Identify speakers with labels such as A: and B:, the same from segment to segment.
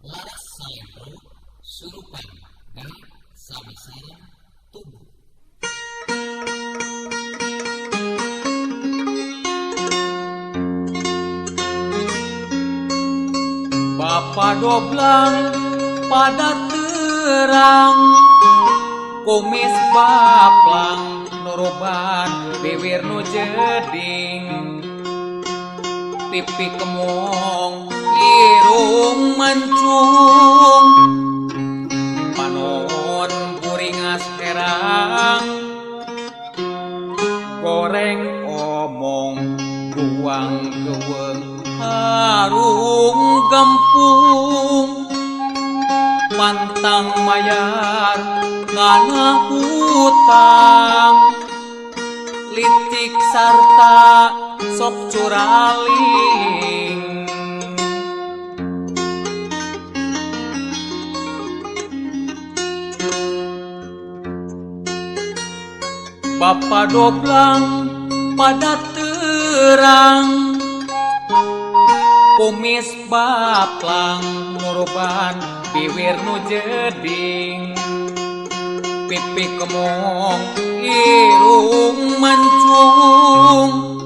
A: laras salempro surupan dan samisaran tubuh.
B: Bapa doblang pada terang, kumis baplang nuruban bibir nu jeding, pipi kemong irung mancung, panon buringas herang, goreng omong buang geweng harung gampung, pantang mayar kana hutang, licik sarta sok curaling. Bapa doblang pada terang, kumis baplang nuruban bibir nu jeding, pipi kemong irung mancung,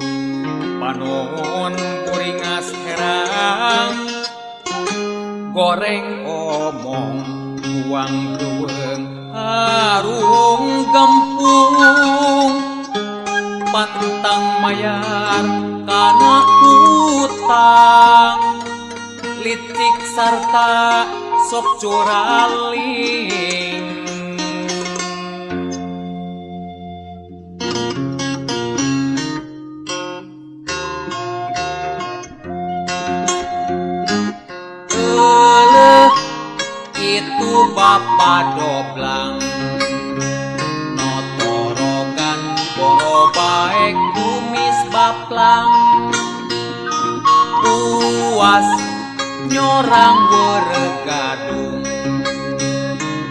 B: panon buringas herang, goreng omong buang geweng harung gampung, pantang mayar kana hutang, licik sarta sok curaling. Itu bapa doblang notorogan boro baek kumis baplang, puas nyorang weregadung,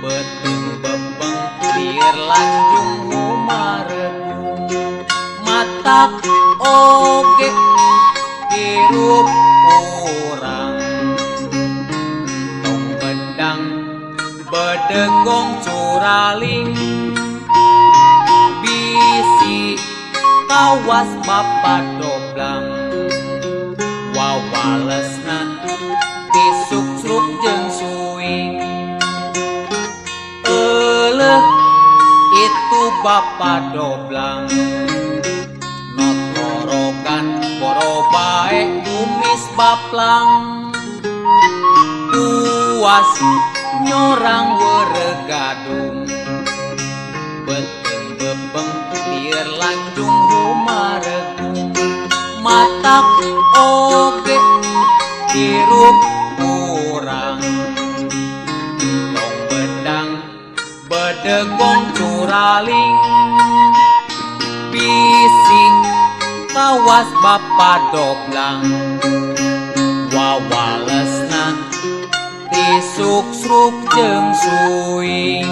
B: beteng bebeng bir lanjung humaregung, matak oge hirup urang, tong bedang bedegong curaling, bisi kawas bapa doblang, wawalesna disuk-sruk jeung suing. Itu bapa doblang notorogan boro bae kumis baplang, puas nyorang weregadung, beteng bebeng lieur lanjung humaregung, matak oge hirup urang, tong bedang bedegong curaling, bisi kawas bapa doblang, wawalesna disuk-sruk jeung suing.